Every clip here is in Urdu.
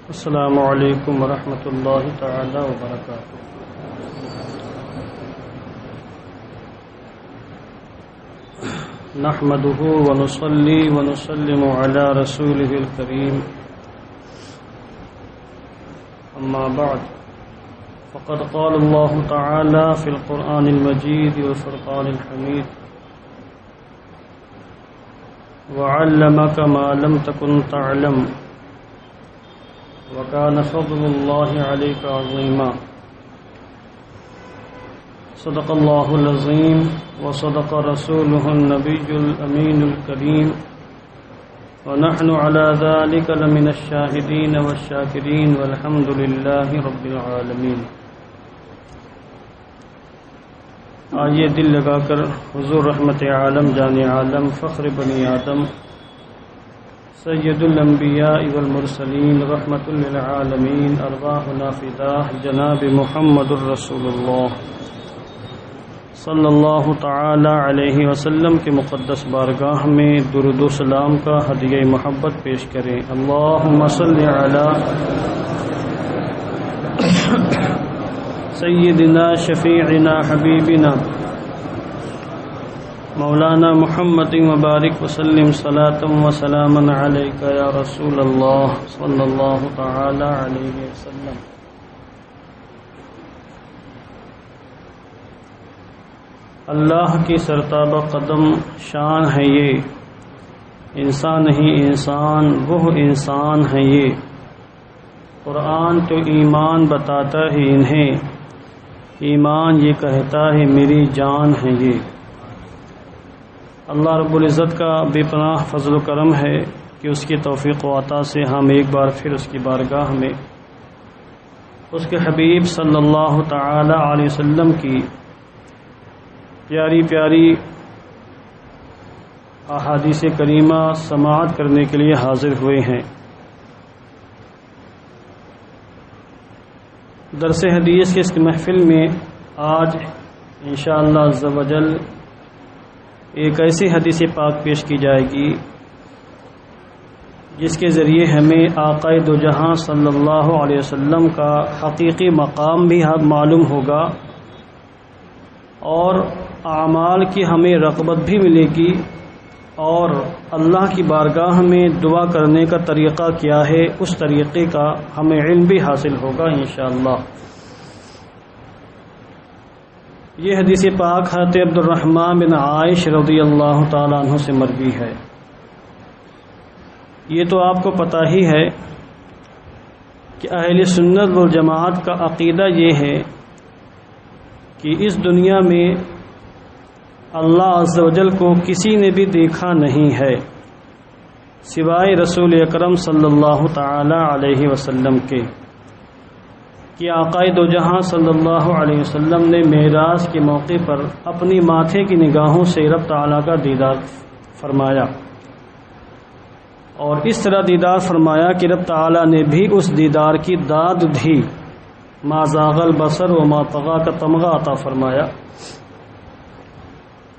السلام علیکم ورحمۃ اللہ تعالی وبرکاتہ۔ نحمده ونصلي ونسلم على رسوله الكريم، أما بعد، فقد قال الله تعالى في القرآن المجيد والفرقان الحميد: وعلمك ما لم تكن تعلم وكان فضل الله عليك عظيما۔ صدق الله العظيم وصدق رسوله النبي الأمين الكريم، ونحن على ذلك لمن الشاهدين والشاكرين، والحمد لله رب العالمين۔ آئیے دل لگا کر حضور رحمت عالم جان عالم فخر بنی آدم سید الانبیاء والمرسلین رحمت للعالمین ارواحنا فداہ جناب محمد الرسول اللہ صلی اللہ تعالی علیہ وسلم کے مقدس بارگاہ میں درود و سلام کا ہدیہ محبت پیش کریں۔ اللہم صلی علی سیدنا شفیعنا حبیبنا مولانا محمد مبارک وسلم صلاۃ و سلاما علیک یا رسول اللہ صلی اللہ تعالی علیہ وسلم۔ اللہ کی سرتابہ قدم شان ہے یہ، انسان نہیں انسان وہ انسان ہے یہ، قرآن تو ایمان بتاتا ہے انہیں، ایمان یہ کہتا ہے میری جان ہے یہ۔ اللہ رب العزت کا بے پناہ فضل و کرم ہے کہ اس کی توفیق و عطا سے ہم ایک بار پھر اس کی بارگاہ میں اس کے حبیب صلی اللہ تعالی علیہ وسلم کی پیاری پیاری احادیث کریمہ سماعت کرنے کے لیے حاضر ہوئے ہیں۔ درس حدیث کی اس محفل میں آج انشاءاللہ عز و جل ایک ایسی حدیث پاک پیش کی جائے گی جس کے ذریعے ہمیں آقا دو جہاں صلی اللہ علیہ وسلم کا حقیقی مقام بھی معلوم ہوگا اور اعمال کی ہمیں رغبت بھی ملے گی، اور اللہ کی بارگاہ میں دعا کرنے کا طریقہ کیا ہے اس طریقے کا ہمیں علم بھی حاصل ہوگا انشاءاللہ۔ یہ حدیث پاک حضرت عبد الرحمن بن عائش رضی اللہ تعالیٰ عنہ سے مروی ہے۔ یہ تو آپ کو پتہ ہی ہے کہ اہل سنت والجماعت کا عقیدہ یہ ہے کہ اس دنیا میں اللہ عز و جل کو کسی نے بھی دیکھا نہیں ہے سوائے رسول اکرم صلی اللہ تعالی علیہ وسلم کے، کہ آقا دو جہاں صلی اللہ علیہ وسلم نے معراج کے موقع پر اپنی ماتھے کی نگاہوں سے رب تعالیٰ کا دیدار فرمایا، اور اس طرح دیدار فرمایا کہ رب تعالیٰ نے بھی اس دیدار کی داد دی، ما زاغ البصر وما طغى کا تمغہ عطا فرمایا۔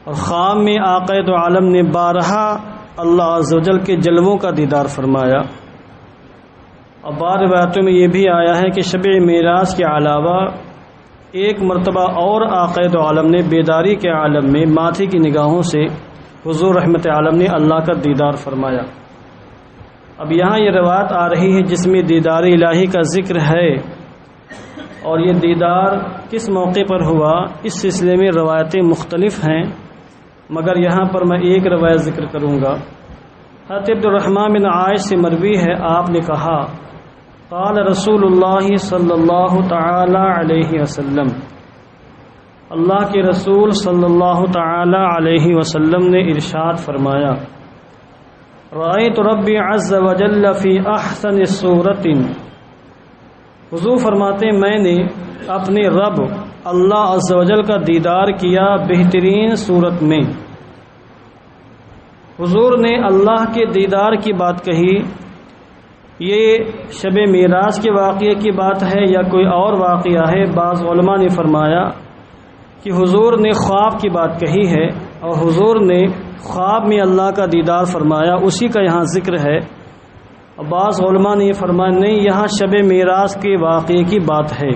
اور خواب میں آقا دو عالم نے بارہا اللہ عز و جل کے جلووں کا دیدار فرمایا، اور بعض روایتوں میں یہ بھی آیا ہے کہ شب معراج کے علاوہ ایک مرتبہ اور آقا دو عالم نے بیداری کے عالم میں ماتھے کی نگاہوں سے حضور رحمت عالم نے اللہ کا دیدار فرمایا۔ اب یہاں یہ روایت آ رہی ہے جس میں دیدار الہی کا ذکر ہے، اور یہ دیدار کس موقع پر ہوا اس سلسلے میں روایتیں مختلف ہیں، مگر یہاں پر میں ایک روایت ذکر کروں گا۔ حضرت عبد الرحمن بن عائش سے مروی ہے، آپ نے کہا قال رسول اللہ صلی اللہ تعالی علیہ وسلم، اللہ کے رسول صلی اللہ تعالی علیہ وسلم نے ارشاد فرمایا، رأیت ربی عز وجل فی احسن صورت، حضور فرماتے میں نے اپنے رب اللہ عز و جل کا دیدار کیا بہترین صورت میں۔ حضور نے اللہ کے دیدار کی بات کہی، یہ شب معراج کے واقعے کی بات ہے یا کوئی اور واقعہ ہے؟ بعض علماء نے فرمایا کہ حضور نے خواب کی بات کہی ہے، اور حضور نے خواب میں اللہ کا دیدار فرمایا، اسی کا یہاں ذکر ہے۔ اور بعض علماء نے یہ فرمایا نہیں، یہاں شب معراج کے واقعے کی بات ہے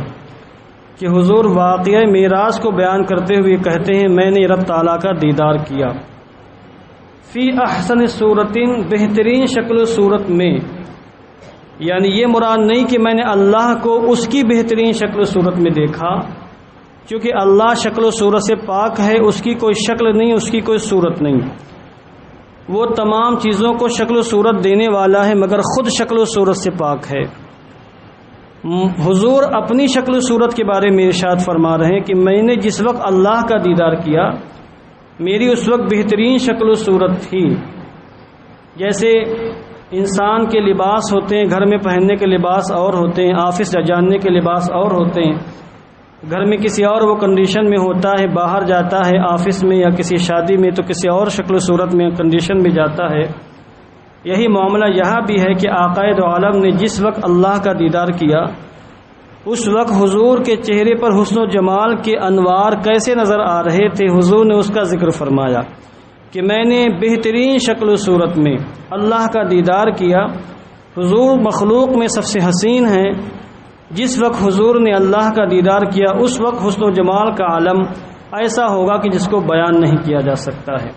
کہ حضور واقعہ معراج کو بیان کرتے ہوئے کہتے ہیں میں نے رب تعالیٰ کا دیدار کیا فی احسن صورت، بہترین شکل و صورت میں، یعنی یہ مراد نہیں کہ میں نے اللہ کو اس کی بہترین شکل و صورت میں دیکھا، کیونکہ اللہ شکل و صورت سے پاک ہے، اس کی کوئی شکل نہیں، اس کی کوئی صورت نہیں، وہ تمام چیزوں کو شکل و صورت دینے والا ہے مگر خود شکل و صورت سے پاک ہے۔ حضور اپنی شکل و صورت کے بارے میں ارشاد فرما رہے ہیں کہ میں نے جس وقت اللہ کا دیدار کیا میری اس وقت بہترین شکل و صورت تھی۔ جیسے انسان کے لباس ہوتے ہیں، گھر میں پہننے کے لباس اور ہوتے ہیں، آفس جانے کے لباس اور ہوتے ہیں، گھر میں کسی اور وہ کنڈیشن میں ہوتا ہے، باہر جاتا ہے آفس میں یا کسی شادی میں تو کسی اور شکل و صورت میں کنڈیشن میں جاتا ہے۔ یہی معاملہ یہاں بھی ہے کہ آقا دو عالم نے جس وقت اللہ کا دیدار کیا اس وقت حضور کے چہرے پر حسن و جمال کے انوار کیسے نظر آ رہے تھے، حضور نے اس کا ذکر فرمایا کہ میں نے بہترین شکل و صورت میں اللہ کا دیدار کیا۔ حضور مخلوق میں سب سے حسین ہیں، جس وقت حضور نے اللہ کا دیدار کیا اس وقت حسن و جمال کا عالم ایسا ہوگا کہ جس کو بیان نہیں کیا جا سکتا ہے۔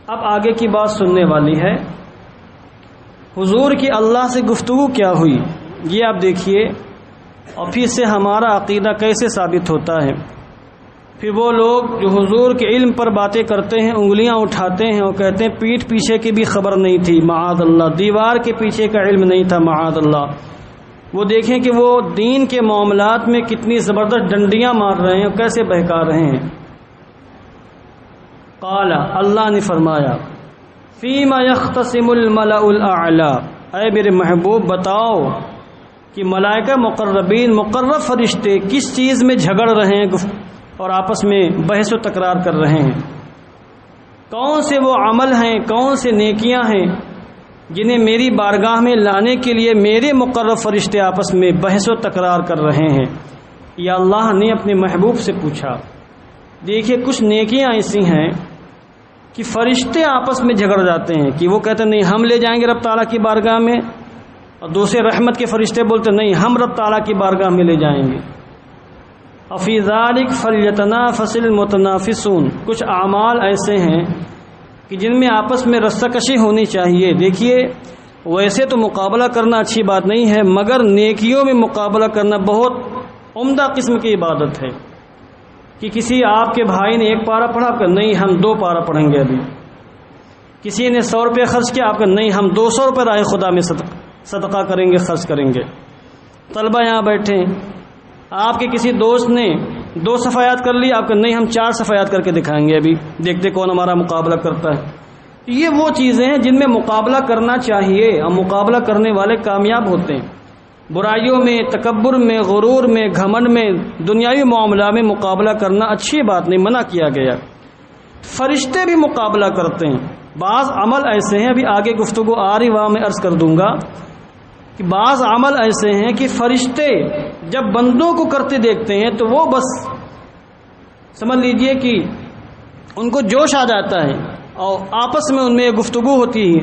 اب آگے کی بات سننے والی ہے، حضور کی اللہ سے گفتگو کیا ہوئی یہ آپ دیکھیے، اور پھر سے ہمارا عقیدہ کیسے ثابت ہوتا ہے۔ پھر وہ لوگ جو حضور کے علم پر باتیں کرتے ہیں، انگلیاں اٹھاتے ہیں اور کہتے ہیں پیٹھ پیچھے کی بھی خبر نہیں تھی، معاذ اللہ، دیوار کے پیچھے کا علم نہیں تھا، معاذ اللہ۔ وہ دیکھیں کہ وہ دین کے معاملات میں کتنی زبردست ڈنڈیاں مار رہے ہیں اور کیسے بہکا رہے ہیں۔ قال، اللہ نے فرمایا، فیما یختصم الملأ الاعلی، اے میرے محبوب بتاؤ کہ ملائکہ مقربین، مقرب فرشتے کس چیز میں جھگڑ رہے ہیں اور آپس میں بحث و تکرار کر رہے ہیں؟ کون سے وہ عمل ہیں، کون سے نیکیاں ہیں جنہیں میری بارگاہ میں لانے کے لیے میرے مقرب فرشتے آپس میں بحث و تکرار کر رہے ہیں؟ یا اللہ نے اپنے محبوب سے پوچھا۔ دیکھیے کچھ نیکیاں ایسی ہیں کہ فرشتے آپس میں جھگڑ جاتے ہیں کہ وہ کہتے ہیں نہیں ہم لے جائیں گے رب تعالیٰ کی بارگاہ میں، اور دوسرے رحمت کے فرشتے بولتے نہیں ہم رب تعالیٰ کی بارگاہ میں لے جائیں گے۔ فی ذلک فلیتنافس المتنافسون، کچھ اعمال ایسے ہیں کہ جن میں آپس میں رسہ کشی ہونی چاہیے۔ دیکھیے ویسے تو مقابلہ کرنا اچھی بات نہیں ہے، مگر نیکیوں میں مقابلہ کرنا بہت عمدہ قسم کی عبادت ہے کہ کسی آپ کے بھائی نے 1 پارہ پڑھا، آپ کا نہیں ہم 2 پارہ پڑھیں گے، ابھی کسی نے 100 روپے خرچ کیا، آپ کا نہیں ہم 200 روپے راہ خدا میں صدقہ کریں گے، خرچ کریں گے۔ طلبہ یہاں بیٹھے، آپ کے کسی دوست نے 2 صفحات کر لی، آپ کا نہیں ہم 4 صفحات کر کے دکھائیں گے، ابھی دیکھتے کون ہمارا مقابلہ کرتا ہے۔ یہ وہ چیزیں ہیں جن میں مقابلہ کرنا چاہیے اور مقابلہ کرنے والے کامیاب ہوتے ہیں۔ برائیوں میں، تکبر میں، غرور میں، گھمنڈ میں، دنیاوی معاملہ میں مقابلہ کرنا اچھی بات نہیں، منع کیا گیا۔ فرشتے بھی مقابلہ کرتے ہیں۔ بعض عمل ایسے ہیں، ابھی آگے گفتگو آ رہی وہاں میں عرض کر دوں گا کہ بعض عمل ایسے ہیں کہ فرشتے جب بندوں کو کرتے دیکھتے ہیں تو وہ بس سمجھ لیجئے کہ ان کو جوش آ جاتا ہے اور آپس میں ان میں گفتگو ہوتی ہے۔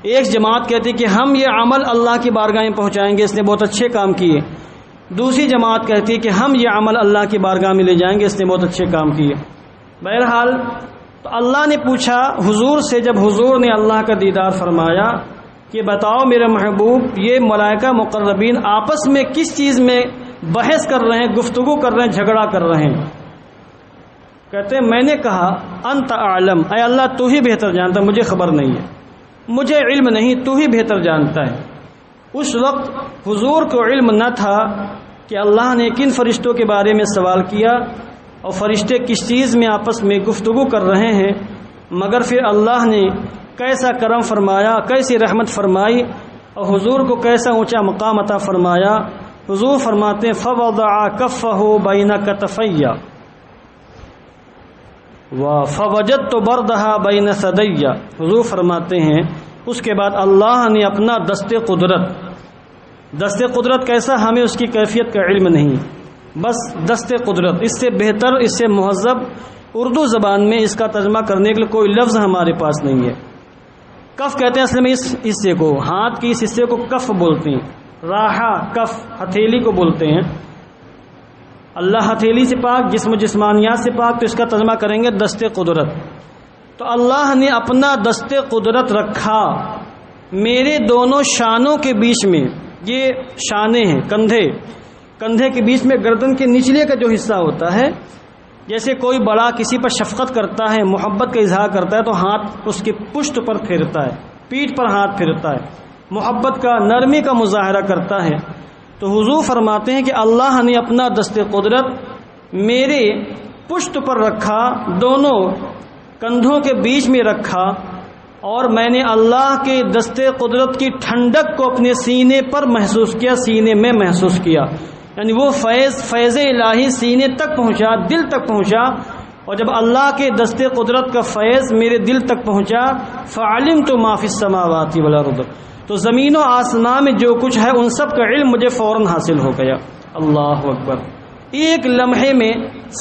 ایک جماعت کہتی ہے کہ ہم یہ عمل اللہ کی بارگاہ میں پہنچائیں گے، اس نے بہت اچھے کام کیے۔ دوسری جماعت کہتی ہے کہ ہم یہ عمل اللہ کی بارگاہ میں لے جائیں گے، اس نے بہت اچھے کام کیے۔ بہرحال تو اللہ نے پوچھا حضور سے، جب حضور نے اللہ کا دیدار فرمایا کہ بتاؤ میرے محبوب یہ ملائکہ مقربین آپس میں کس چیز میں بحث کر رہے ہیں، گفتگو کر رہے ہیں، جھگڑا کر رہے ہیں؟ کہتے ہیں میں نے کہا انت اعلم، اے اللہ تو ہی بہتر جانتا، مجھے خبر نہیں ہے، مجھے علم نہیں، تو ہی بہتر جانتا ہے۔ اس وقت حضور کو علم نہ تھا کہ اللہ نے کن فرشتوں کے بارے میں سوال کیا اور فرشتے کس چیز میں آپس میں گفتگو کر رہے ہیں، مگر پھر اللہ نے کیسا کرم فرمایا، کیسی رحمت فرمائی اور حضور کو کیسا اونچا مقام عطا فرمایا۔ حضور فرماتے ہیں فوضع کفہ بین کتفی فوجدت بردھا بین ثدی، حضور فرماتے ہیں اس کے بعد اللہ نے اپنا دست قدرت کیسا ہمیں اس کی کیفیت کا علم نہیں، بس دست قدرت، اس سے بہتر، اس سے مہذب اردو زبان میں اس کا ترجمہ کرنے کے لیے کوئی لفظ ہمارے پاس نہیں ہے۔ کف کہتے ہیں اصل میں اس حصے کو، ہاتھ کے اس حصے کو کف بولتے ہیں، راحہ کف ہتھیلی کو بولتے ہیں۔ اللہ ہتھیلی سے پاک، جسم و جسمانیات سے پاک، تو اس کا ترجمہ کریں گے دست قدرت۔ تو اللہ نے اپنا دست قدرت رکھا میرے دونوں شانوں کے بیچ میں، یہ شانے ہیں، کندھے کے بیچ میں گردن کے نچلے کا جو حصہ ہوتا ہے، جیسے کوئی بڑا کسی پر شفقت کرتا ہے، محبت کا اظہار کرتا ہے تو ہاتھ اس کی پشت پر پھیرتا ہے، پیٹھ پر ہاتھ پھیرتا ہے، محبت کا، نرمی کا مظاہرہ کرتا ہے۔ تو حضور فرماتے ہیں کہ اللہ نے اپنا دست قدرت میرے پشت پر رکھا، دونوں کندھوں کے بیچ میں رکھا، اور میں نے اللہ کے دست قدرت کی ٹھنڈک کو اپنے سینے پر محسوس کیا، سینے میں محسوس کیا، یعنی وہ فیض الہی سینے تک پہنچا، دل تک پہنچا۔ اور جب اللہ کے دست قدرت کا فیض میرے دل تک پہنچا، فعلمت ما فی السماوات والارض، تو زمین و آسمان میں جو کچھ ہے ان سب کا علم مجھے فوراً حاصل ہو گیا۔ اللہ اکبر! ایک لمحے میں،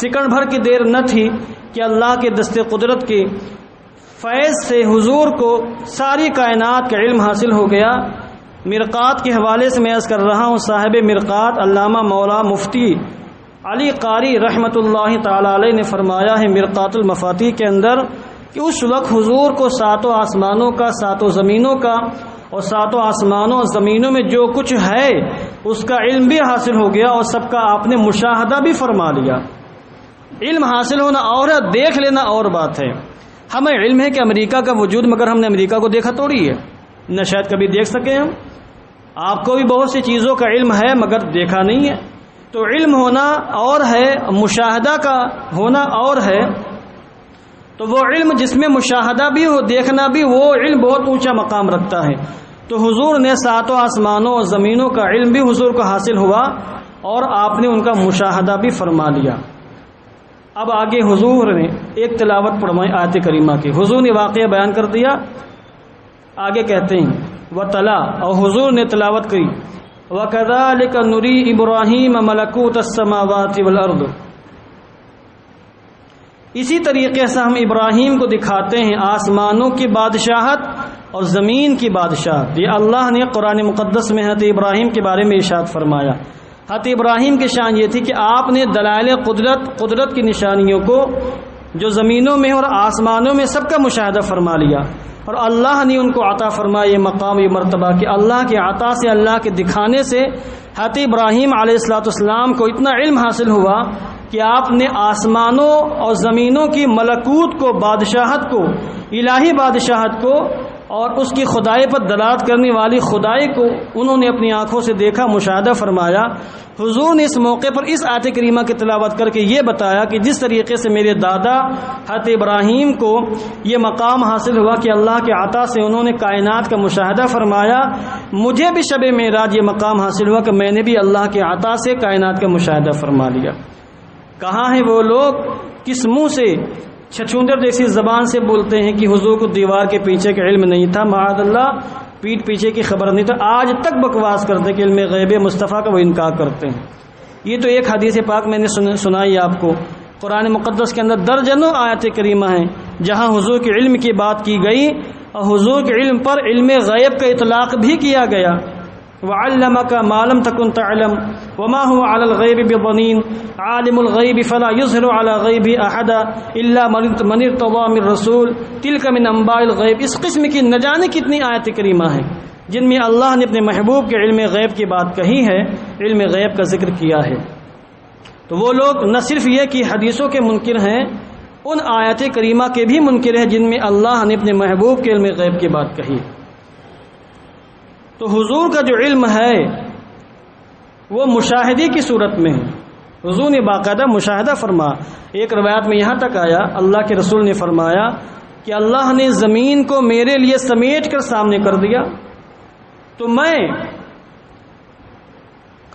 سیکنڈ بھر کی دیر نہ تھی کہ اللہ کے دست قدرت کے فیض سے حضور کو ساری کائنات کا علم حاصل ہو گیا۔ مرقات کے حوالے سے میں عرض کر رہا ہوں، صاحب مرقات علامہ مولا مفتی علی قاری رحمۃ اللہ تعالی علیہ نے فرمایا ہے مرقات المفاتیح کے اندر کہ اس وقت حضور کو ساتوں آسمانوں کا، ساتوں زمینوں کا، اور ساتوں آسمانوں اور زمینوں میں جو کچھ ہے اس کا علم بھی حاصل ہو گیا، اور سب کا آپ نے مشاہدہ بھی فرما لیا۔ علم حاصل ہونا اور ہے، دیکھ لینا اور بات ہے۔ ہمیں علم ہے کہ امریکہ کا وجود، مگر ہم نے امریکہ کو دیکھا تھوڑی ہے، نہ شاید کبھی دیکھ سکیں ہم۔ آپ کو بھی بہت سی چیزوں کا علم ہے مگر دیکھا نہیں ہے۔ تو علم ہونا اور ہے، مشاہدہ کا ہونا اور ہے۔ تو وہ علم جس میں مشاہدہ بھی ہو، دیکھنا بھی، وہ علم بہت اونچا مقام رکھتا ہے۔ تو حضور نے ساتوں آسمانوں اور زمینوں کا علم بھی حضور کو حاصل ہوا، اور آپ نے ان کا مشاہدہ بھی فرما لیا۔ اب آگے حضور نے ایک تلاوت پڑھوائی آیت کریمہ کی، حضور نے واقعہ بیان کر دیا، آگے کہتے ہیں وَتَلَا، اور حضور نے تلاوت کی وَكَذَلِكَ نُرِي إِبْرَاهِيمَ مَلَكُوتَ السَّمَاوَاتِ وَالْأَرْضِ، اسی طریقے سے ہم ابراہیم کو دکھاتے ہیں آسمانوں کی بادشاہت اور زمین کی بادشاہت۔ یہ اللہ نے قرآن مقدس میں حضرت ابراہیم کے بارے میں ارشاد فرمایا۔ حضرت ابراہیم کی شان یہ تھی کہ آپ نے دلائل قدرت کی نشانیوں کو جو زمینوں میں اور آسمانوں میں سب کا مشاہدہ فرما لیا، اور اللہ نے ان کو عطا فرمایا یہ مقام، یہ مرتبہ کہ اللہ کے عطا سے، اللہ کے دکھانے سے حضرت ابراہیم علیہ السلام کو اتنا علم حاصل ہوا کہ آپ نے آسمانوں اور زمینوں کی ملکوت کو، بادشاہت کو، الہی بادشاہت کو، اور اس کی خدائی پر دلالت کرنے والی خدائی کو انہوں نے اپنی آنکھوں سے دیکھا، مشاہدہ فرمایا۔ حضور نے اس موقع پر اس آیت کریمہ کی تلاوت کر کے یہ بتایا کہ جس طریقے سے میرے دادا حضرت ابراہیم کو یہ مقام حاصل ہوا کہ اللہ کے عطا سے انہوں نے کائنات کا مشاہدہ فرمایا، مجھے بھی شب معراج یہ مقام حاصل ہوا کہ میں نے بھی اللہ کے عطا سے کائنات کا مشاہدہ فرما لیا۔ کہاں ہیں وہ لوگ، کس منہ سے چھچھوندر جیسی زبان سے بولتے ہیں کہ حضور کو دیوار کے پیچھے کا علم نہیں تھا، معاذ اللہ، پیٹھ پیچھے کی خبر نہیں تھا، آج تک بکواس کرتے ہیں کہ علم غیب مصطفیٰ کا وہ انکار کرتے ہیں۔ یہ تو ایک حدیث پاک میں نے سنائی آپ کو، قرآن مقدس کے اندر درجنوں آیت کریمہ ہیں جہاں حضور کے علم کی بات کی گئی، اور حضور کے علم پر علم غیب کا اطلاق بھی کیا گیا۔ وَعَلَّمَكَ مَا لَمْ تَكُنْ تَعْلَمْ وَمَا هُوَ عَلَى الْغَيْبِ بِضَنِينٍ عَالِمُ الْغَيْبِ فَلَا يُظْهِرُ عَلَى غَيْبِهِ أَحَدًا إِلَّا مَنِ ارْتَضَىٰ مِن رَّسُولٍ تِلْكَ مِنْ أَنبَاءِ الْغَيْبِ۔ اس قسم کی نہ جانے کتنی آیت کریمہ ہیں جن میں اللہ نے اپنے محبوب کے علم غیب کی بات کہی ہے، علم غیب کا ذکر کیا ہے۔ تو وہ لوگ نہ صرف یہ کہ حدیثوں کے منکر ہیں، ان آیت کریمہ کے بھی منکر ہیں جن میں اللہ نے اپنے محبوب کے علم غیب کی بات کہی۔ تو حضور کا جو علم ہے وہ مشاہدے کی صورت میں ہے، حضور نے باقاعدہ مشاہدہ فرما۔ ایک روایت میں یہاں تک آیا، اللہ کے رسول نے فرمایا کہ اللہ نے زمین کو میرے لیے سمیٹ کر سامنے کر دیا، تو میں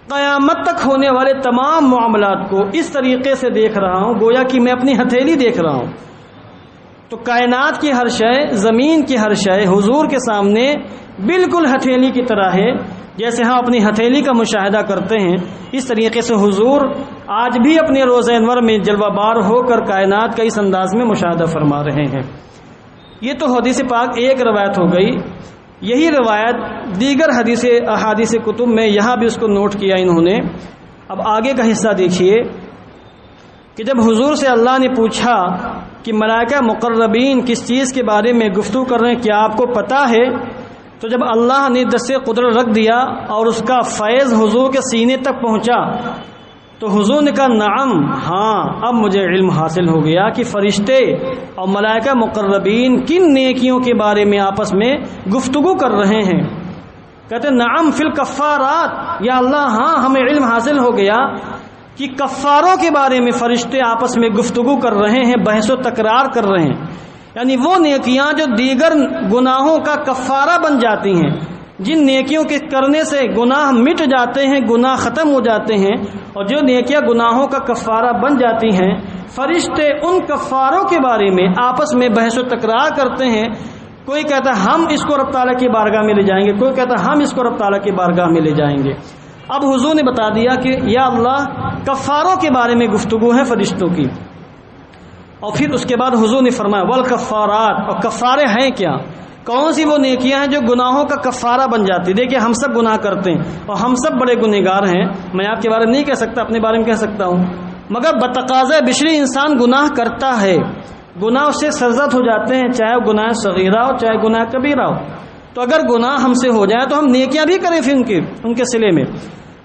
قیامت تک ہونے والے تمام معاملات کو اس طریقے سے دیکھ رہا ہوں گویا کہ میں اپنی ہتھیلی دیکھ رہا ہوں۔ تو کائنات کی ہر شے، زمین کی ہر شے حضور کے سامنے بالکل ہتھیلی کی طرح ہے، جیسے ہم اپنی ہتھیلی کا مشاہدہ کرتے ہیں، اس طریقے سے حضور آج بھی اپنے روز انور میں جلوہ بار ہو کر کائنات کا اس انداز میں مشاہدہ فرما رہے ہیں۔ یہ تو حدیث پاک ایک روایت ہو گئی. یہی روایت دیگر احادیث کتب میں یہاں بھی اس کو نوٹ کیا انہوں نے. اب آگے کا حصہ دیکھیے کہ جب حضور سے اللہ نے پوچھا کہ ملائکہ مقربین کس چیز کے بارے میں گفتگو کر رہے ہیں، کیا آپ کو پتہ ہے؟ تو جب اللہ نے دست قدرت رکھ دیا اور اس کا فیض حضور کے سینے تک پہنچا تو حضور نے کہا نعم، ہاں اب مجھے علم حاصل ہو گیا کہ فرشتے اور ملائکہ مقربین کن نیکیوں کے بارے میں آپس میں گفتگو کر رہے ہیں. کہتے نعم فی الکفارات، یا اللہ ہاں ہمیں علم حاصل ہو گیا کہ کفاروں کے بارے میں فرشتے آپس میں گفتگو کر رہے ہیں، بحث و تکرار کر رہے ہیں. یعنی وہ نیکیاں جو دیگر گناہوں کا کفارہ بن جاتی ہیں، جن نیکیوں کے کرنے سے گناہ مٹ جاتے ہیں، گناہ ختم ہو جاتے ہیں، اور جو نیکیاں گناہوں کا کفارہ بن جاتی ہیں، فرشتے ان کفاروں کے بارے میں آپس میں بحث و تکرار کرتے ہیں. کوئی کہتا ہے ہم اس کو رب تعالیٰ کی بارگاہ میں لے جائیں گے، کوئی کہتا ہے ہم اس کو رب تعالیٰ کی بارگاہ میں لے جائیں گے. اب حضور نے بتا دیا کہ یا اللہ کفاروں کے بارے میں گفتگو ہے فرشتوں کی. اور پھر اس کے بعد حضور نے فرمایا والکفارات، اور کفارے ہیں کیا؟ کون سی وہ نیکیاں ہیں جو گناہوں کا کفارہ بن جاتی؟ دیکھیں ہم سب گناہ کرتے ہیں اور ہم سب بڑے گنہگار ہیں. میں آپ کے بارے میں نہیں کہہ سکتا، اپنے بارے میں کہہ سکتا ہوں، مگر بتقاضۂ بشری انسان گناہ کرتا ہے. گناہ اس سے سرزد ہو جاتے ہیں، چاہے وہ گناہ صغیرہ ہو چاہے گناہ کبیرہ ہو. تو اگر گناہ ہم سے ہو جائے تو ہم نیکیاں بھی کریں پھر ان کے صلے میں،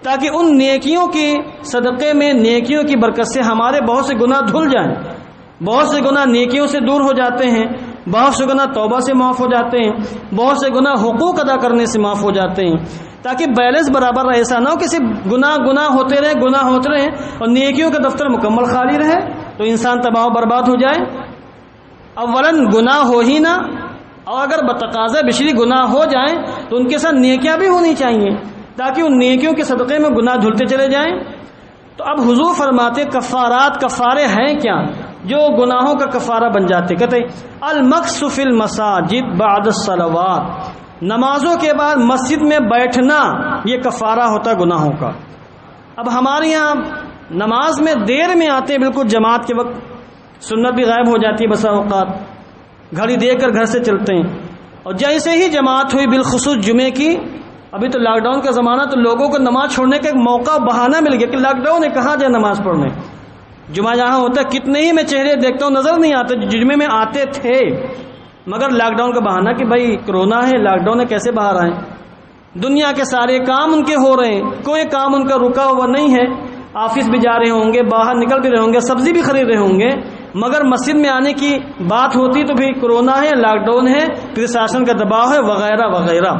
تاکہ ان نیکیوں کی صدقے میں، نیکیوں کی برکت سے ہمارے بہت سے گناہ دھل جائیں. بہت سے گناہ نیکیوں سے دور ہو جاتے ہیں، بہت سے گناہ توبہ سے معاف ہو جاتے ہیں، بہت سے گناہ حقوق ادا کرنے سے معاف ہو جاتے ہیں، تاکہ بیلنس برابر رہے. ایسا نہ ہو کہ صرف گناہ ہوتے رہے اور نیکیوں کا دفتر مکمل خالی رہے تو انسان تباہ و برباد ہو جائے. اولاً گناہ ہو ہی نہ، اور اگر بتقاضۂ بشری گناہ ہو جائیں تو ان کے ساتھ نیکیاں بھی ہونی چاہیے تاکہ ان نیکیوں کے صدقے میں گناہ دھلتے چلے جائیں. تو اب حضور فرماتے کفارات، کفارے ہیں کیا جو گناہوں کا کفارہ بن جاتے؟ کہتے المکث فی المساجد بعد الصلوات، نمازوں کے بعد مسجد میں بیٹھنا یہ کفارہ ہوتا گناہوں کا. اب ہمارے یہاں نماز میں دیر میں آتے ہیں، بالکل جماعت کے وقت، سنت بھی غائب ہو جاتی ہے بسا اوقات، گھڑی دیکھ کر گھر سے چلتے ہیں. اور جیسے ہی جماعت ہوئی بالخصوص جمعے کی، ابھی تو لاک ڈاؤن کا زمانہ، تو لوگوں کو نماز چھوڑنے کا ایک موقع، بہانہ مل گیا کہ لاک ڈاؤن ہے، کہاں جائے نماز پڑھنے. جمعہ جہاں ہوتا ہے کتنے ہی میں چہرے دیکھتا ہوں نظر نہیں آتے جو جمعے میں آتے تھے، مگر لاک ڈاؤن کا بہانہ کہ بھائی کرونا ہے، لاک ڈاؤن ہے، کیسے باہر آئیں. دنیا کے سارے کام ان کے ہو رہے ہیں، کوئی کام ان کا رکا ہوا نہیں ہے. آفس بھی جا رہے ہوں گے، باہر نکل بھی رہے ہوں گے، سبزی بھی خرید رہے ہوں گے، مگر مسجد میں آنے کی بات ہوتی تو بھی کرونا ہے، لاک ڈاؤن ہے، پرشاسن کا دباؤ ہے، وغیرہ وغیرہ.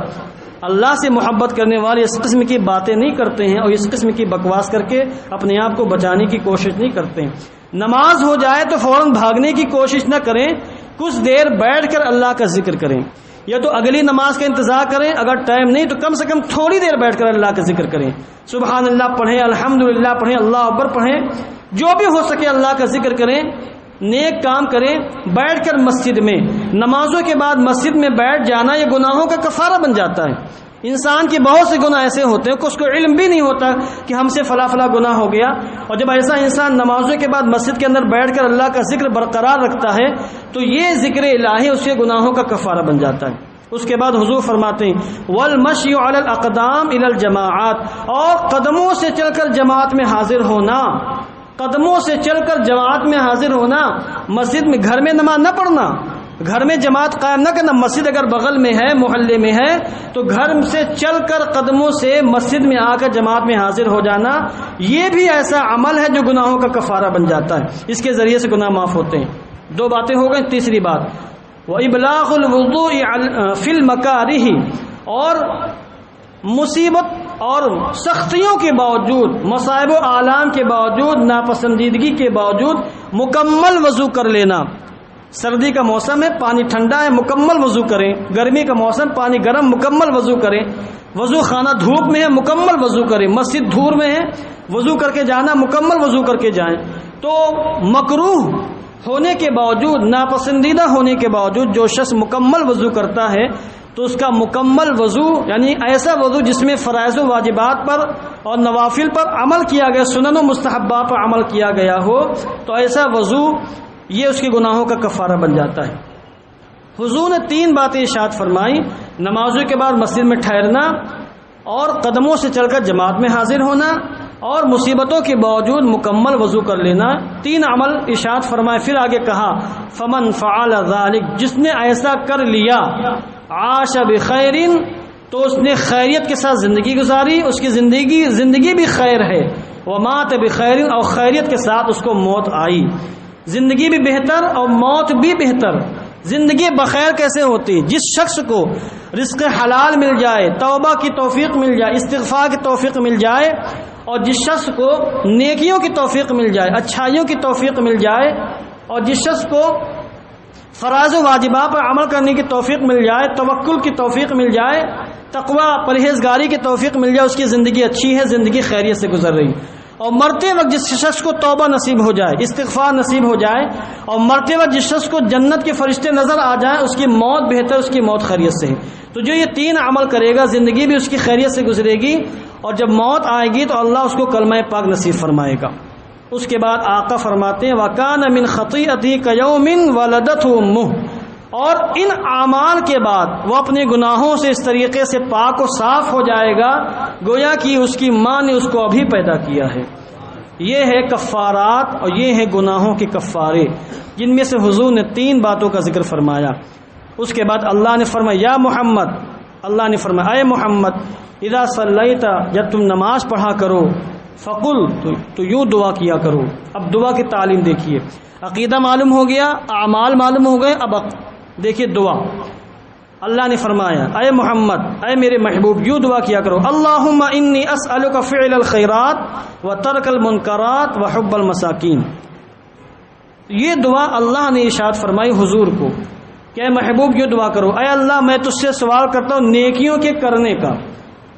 اللہ سے محبت کرنے والے اس قسم کی باتیں نہیں کرتے ہیں اور اس قسم کی بکواس کر کے اپنے آپ کو بچانے کی کوشش نہیں کرتے ہیں. نماز ہو جائے تو فوراً بھاگنے کی کوشش نہ کریں، کچھ دیر بیٹھ کر اللہ کا ذکر کریں، یا تو اگلی نماز کا انتظار کریں، اگر ٹائم نہیں تو کم سے کم تھوڑی دیر بیٹھ کر اللہ کا ذکر کریں. سبحان اللہ پڑھیں، الحمدللہ پڑھیں، اللہ اکبر پڑھیں، جو بھی ہو سکے اللہ کا ذکر کریں، نیک کام کریں. بیٹھ کر مسجد میں، نمازوں کے بعد مسجد میں بیٹھ جانا یہ گناہوں کا کفارہ بن جاتا ہے. انسان کے بہت سے گناہ ایسے ہوتے ہیں کہ اس کو علم بھی نہیں ہوتا کہ ہم سے فلاں فلاں گناہ ہو گیا، اور جب ایسا انسان نمازوں کے بعد مسجد کے اندر بیٹھ کر اللہ کا ذکر برقرار رکھتا ہے تو یہ ذکر الہی اس کے گناہوں کا کفارہ بن جاتا ہے. اس کے بعد حضور فرماتے ہیں والمشی علی الاقدام الی الجماعات، اور قدموں سے چل کر جماعت میں حاضر ہونا. قدموں سے چل کر جماعت میں حاضر ہونا، مسجد میں، گھر میں نماز نہ پڑھنا، گھر میں جماعت قائم نہ کرنا. مسجد اگر بغل میں ہے، محلے میں ہے، تو گھر سے چل کر قدموں سے مسجد میں آ کر جماعت میں حاضر ہو جانا، یہ بھی ایسا عمل ہے جو گناہوں کا کفارہ بن جاتا ہے. اس کے ذریعے سے گناہ معاف ہوتے ہیں. دو باتیں ہو گئیں. تیسری بات وَإِبْلَاغُ الْوُضُوءِ فِي الْمَكَارِهِ، اور مصیبت اور سختیوں کے باوجود، مصائب و آلام کے باوجود، ناپسندیدگی کے باوجود مکمل وضو کر لینا. سردی کا موسم ہے، پانی ٹھنڈا ہے، مکمل وضو کریں. گرمی کا موسم، پانی گرم، مکمل وضو کریں. وضو خانہ دھوپ میں ہے، مکمل وضو کریں. مسجد دھور میں ہے، وضو کر کے جانا، مکمل وضو کر کے جائیں. تو مکروہ ہونے کے باوجود، ناپسندیدہ ہونے کے باوجود جو شخص مکمل وضو کرتا ہے تو اس کا مکمل وضو، یعنی ایسا وضو جس میں فرائض و واجبات پر اور نوافل پر عمل کیا گیا، سنن و مستحبات پر عمل کیا گیا ہو، تو ایسا وضو یہ اس کے گناہوں کا کفارہ بن جاتا ہے. حضور نے 3 باتیں ارشاد فرمائی: نمازوں کے بعد مسجد میں ٹھہرنا، اور قدموں سے چل کر جماعت میں حاضر ہونا، اور مصیبتوں کے باوجود مکمل وضو کر لینا۔ 3 عمل ارشاد فرمائے۔ پھر آگے کہا: فمن فعل ذلک، جس نے ایسا کر لیا، عاش بخیر، تو اس نے خیریت کے ساتھ زندگی گزاری، اس کی زندگی بھی خیر ہے، ومات بخیر، اور خیریت کے ساتھ اس کو موت آئی۔ زندگی بھی بہتر اور موت بھی بہتر۔ زندگی بخیر کیسے ہوتی؟ جس شخص کو رزق حلال مل جائے، توبہ کی توفیق مل جائے، استغفار کی توفیق مل جائے، اور جس شخص کو نیکیوں کی توفیق مل جائے، اچھائیوں کی توفیق مل جائے، اور جس شخص کو فرائض و واجبات پر عمل کرنے کی توفیق مل جائے، توکل کی توفیق مل جائے، تقوی پرہیزگاری کی توفیق مل جائے، اس کی زندگی اچھی ہے، زندگی خیریت سے گزر رہی۔ اور مرتے وقت جس شخص کو توبہ نصیب ہو جائے، استغفار نصیب ہو جائے، اور مرتے وقت جس شخص کو جنت کے فرشتے نظر آ جائیں، اس کی موت بہتر، اس کی موت خیریت سے ہے۔ تو جو یہ 3 عمل کرے گا، زندگی بھی اس کی خیریت سے گزرے گی، اور جب موت آئے گی تو اللہ اس کو کلمہ پاک نصیب فرمائے گا۔ اس کے بعد آقا فرماتے ہیں: وَكَانَ مِنْ خَطِيئَتِهِ كَيَوْمٍ وَلَدَتْهُ أُمُّهُ، اور ان اعمال کے بعد وہ اپنے گناہوں سے اس طریقے سے پاک و صاف ہو جائے گا گویا کہ اس کی ماں نے اس کو ابھی پیدا کیا ہے۔ یہ ہے کفارات، اور یہ ہے گناہوں کے کفارے، جن میں سے حضور نے 3 باتوں کا ذکر فرمایا۔ اس کے بعد اللہ نے فرمایا: یا محمد، اللہ نے فرمایا اے محمد، اذا صلیت، جب تم نماز پڑھا کرو، فقل، تو یوں دعا کیا کرو۔ اب دعا کی تعلیم دیکھیے، عقیدہ معلوم ہو گیا، اعمال معلوم ہو گئے، اب دیکھیے دعا۔ اللہ نے فرمایا اے محمد، اے میرے محبوب، یوں دعا کیا کرو: اللہم انی اسألک فعل الخیرات وترک المنکرات وحب المساکین۔ یہ دعا اللہ نے ارشاد فرمائی حضور کو کہ اے محبوب یوں دعا کرو: اے اللہ، میں تجھ سے سوال کرتا ہوں نیکیوں کے کرنے کا،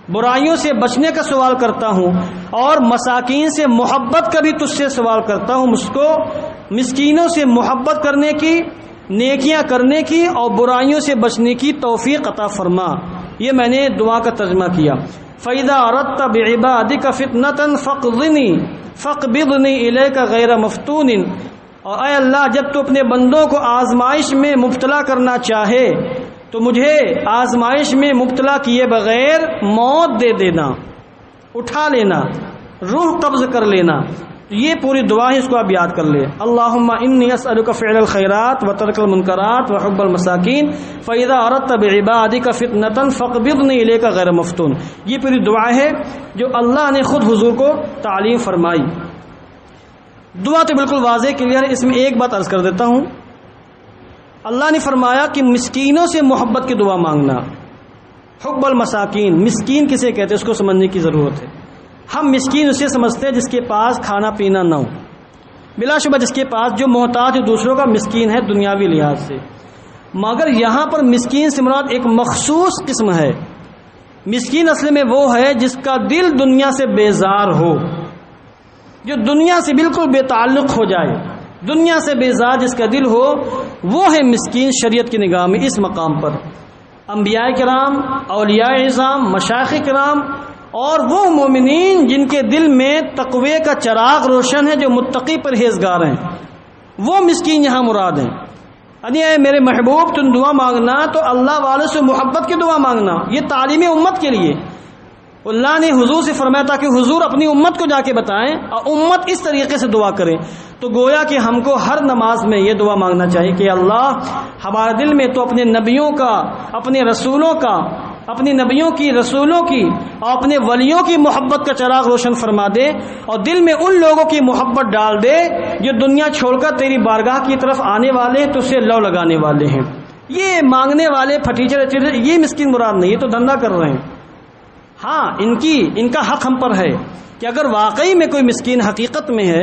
برائیوں سے بچنے کا سوال کرتا ہوں، اور مساکین سے محبت کا بھی تجھ سے سوال کرتا ہوں۔ مجھ کو مسکینوں سے محبت کرنے کی، نیکیاں کرنے کی، اور برائیوں سے بچنے کی توفیق عطا فرما۔ یہ میں نے دعا کا ترجمہ کیا۔ فَإِذَا أَرَدْتَ بِعِبَادِكَ فِتْنَةً فَاقْبِضْنِي إِلَيْكَ غَيْرَ مَفْتُونٍ، اور اے اللہ، جب تو اپنے بندوں کو آزمائش میں مبتلا کرنا چاہے تو مجھے آزمائش میں مبتلا کیے بغیر موت دے دینا، اٹھا لینا، روح قبض کر لینا۔ یہ پوری دعا ہے، اس کو آپ یاد کر لیں۔ اللہم انی اسألک فعل الخیرات وترک المنکرات وحب المساکین فاذا اردت بعبادک فتنة فاقبضنی الیک غیر مفتون۔ یہ پوری دعا ہے جو اللہ نے خود حضور کو تعلیم فرمائی۔ دعا تو بالکل واضح کلیئر ہے، اس میں ایک بات عرض کر دیتا ہوں۔ اللہ نے فرمایا کہ مسکینوں سے محبت کی دعا مانگنا، حب المساکین، مسکین کسے کہتے ہیں اس کو سمجھنے کی ضرورت ہے۔ ہم مسکین اسے سمجھتے ہیں جس کے پاس کھانا پینا نہ ہو، بلا شبہ جس کے پاس جو محتاج ہے دوسروں کا مسکین ہے دنیاوی لحاظ سے، مگر یہاں پر مسکین سے مراد ایک مخصوص قسم ہے۔ مسکین اصل میں وہ ہے جس کا دل دنیا سے بیزار ہو، جو دنیا سے بالکل بے تعلق ہو جائے، دنیا سے بیزار جس کا دل ہو، وہ ہے مسکین شریعت کی نگاہ میں اس مقام پر۔ انبیاء کرام، اولیاء اعظام، مشائخ کرام، اور وہ مومنین جن کے دل میں تقوی کا چراغ روشن ہے، جو متقی پرہیزگار ہیں، وہ مسکین یہاں مراد ہیں۔ یعنی اے میرے محبوب، تم دعا مانگنا تو اللہ والوں سے محبت کی دعا مانگنا، یہ تعلیم امت کے لیے اللہ نے حضور سے فرمایا تاکہ حضور اپنی امت کو جا کے بتائیں اور امت اس طریقے سے دعا کریں۔ تو گویا کہ ہم کو ہر نماز میں یہ دعا مانگنا چاہیے کہ اللہ ہمارے دل میں تو اپنے نبیوں کا، اپنے رسولوں کا، اپنی نبیوں کی، رسولوں کی اور اپنے ولیوں کی محبت کا چراغ روشن فرما دے، اور دل میں ان لوگوں کی محبت ڈال دے جو دنیا چھوڑ کر تیری بارگاہ کی طرف آنے والے ہیں، تو اسے لو لگانے والے ہیں۔ یہ مانگنے والے پھٹیچر یہ مسکین مراد نہیں، یہ تو دھندا کر رہے ہیں۔ ہاں، ان کا حق ہم پر ہے کہ اگر واقعی میں کوئی مسکین حقیقت میں ہے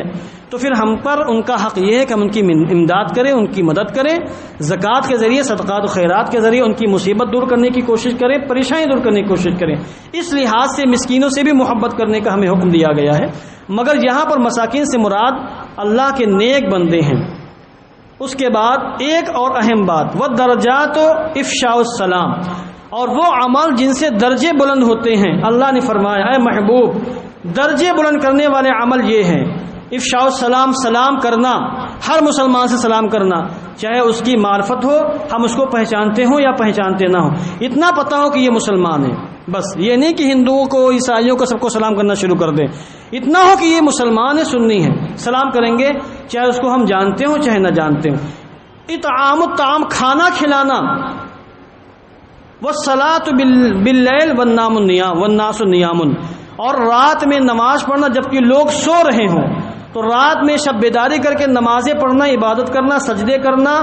تو پھر ہم پر ان کا حق یہ ہے کہ ہم ان کی امداد کریں، ان کی مدد کریں، زکوٰۃ کے ذریعے، صدقات و خیرات کے ذریعے ان کی مصیبت دور کرنے کی کوشش کریں، پریشانی دور کرنے کی کوشش کریں۔ اس لحاظ سے مسکینوں سے بھی محبت کرنے کا ہمیں حکم دیا گیا ہے، مگر یہاں پر مساکین سے مراد اللہ کے نیک بندے ہیں۔ اس کے بعد ایک اور اہم بات، والدرجات افشاء السلام، اور وہ عمل جن سے درجے بلند ہوتے ہیں۔ اللہ نے فرمایا اے محبوب، درجے بلند کرنے والے عمل یہ ہیں: افشاء السلام، سلام کرنا، ہر مسلمان سے سلام کرنا، چاہے اس کی معرفت ہو، ہم اس کو پہچانتے ہوں یا پہچانتے نہ ہوں، اتنا پتہ ہو کہ یہ مسلمان ہے، بس یہ نہیں کہ ہندوؤں کو عیسائیوں کو سب کو سلام کرنا شروع کر دیں، اتنا ہو کہ یہ مسلمان ہے، سنی ہے، سلام کریں گے چاہے اس کو ہم جانتے ہوں چاہے نہ جانتے ہوں۔ اطعام الطعام، کھانا کھلانا، والصلاۃ باللیل والناس نیام، اور رات میں نماز پڑھنا جبکہ لوگ سو رہے ہوں، تو رات میں شب بیداری کر کے نمازیں پڑھنا، عبادت کرنا، سجدے کرنا،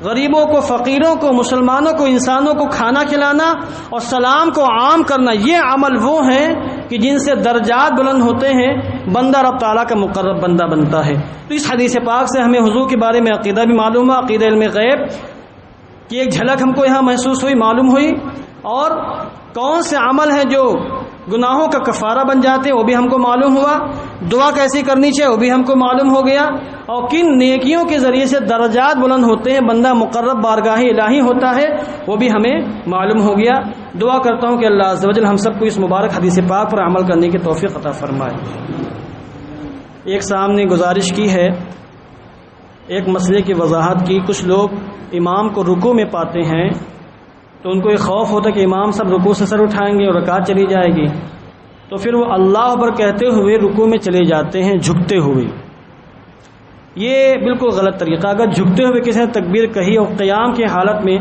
غریبوں کو، فقیروں کو، مسلمانوں کو، انسانوں کو کھانا کھلانا اور سلام کو عام کرنا، یہ عمل وہ ہیں کہ جن سے درجات بلند ہوتے ہیں، بندہ رب تعالیٰ کا مقرب بندہ بنتا ہے۔ تو اس حدیث پاک سے ہمیں حضور کے بارے میں عقیدہ بھی معلوم ہے، عقیدہ علم غیب کی ایک جھلک ہم کو یہاں محسوس ہوئی، معلوم ہوئی، اور کون سے عمل ہیں جو گناہوں کا کفارہ بن جاتے ہیں وہ بھی ہم کو معلوم ہوا، دعا کیسی کرنی چاہیے وہ بھی ہم کو معلوم ہو گیا، اور کن نیکیوں کے ذریعے سے درجات بلند ہوتے ہیں، بندہ مقرب بارگاہ الہی ہوتا ہے، وہ بھی ہمیں معلوم ہو گیا۔ دعا کرتا ہوں کہ اللہ عز و جل ہم سب کو اس مبارک حدیث پاک پر عمل کرنے کی توفیق عطا فرمائے۔ ایک سامنے گزارش کی ہے، ایک مسئلے کی وضاحت کی۔ کچھ لوگ امام کو رکوع میں پاتے ہیں تو ان کو ایک خوف ہوتا ہے کہ امام صاحب رکوع سے سر اٹھائیں گے اور رکعت چلی جائے گی، تو پھر وہ اللہ اکبر کہتے ہوئے رکوع میں چلے جاتے ہیں جھکتے ہوئے۔ یہ بالکل غلط طریقہ، اگر جھکتے ہوئے کسی نے تکبیر کہی اور قیام کی حالت میں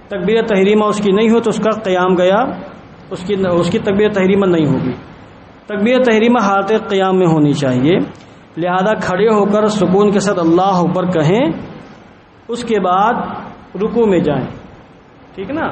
تکبیر تحریمہ اس کی نہیں ہو تو اس کا قیام گیا، اس کی تکبیر تحریمہ نہیں ہوگی۔ تکبیر تحریمہ حالت قیام میں ہونی چاہیے، لہذا کھڑے ہو کر سکون کے ساتھ اللہ اکبر کہیں، اس کے بعد رکوع میں جائیں، ٹھیک ہے نا۔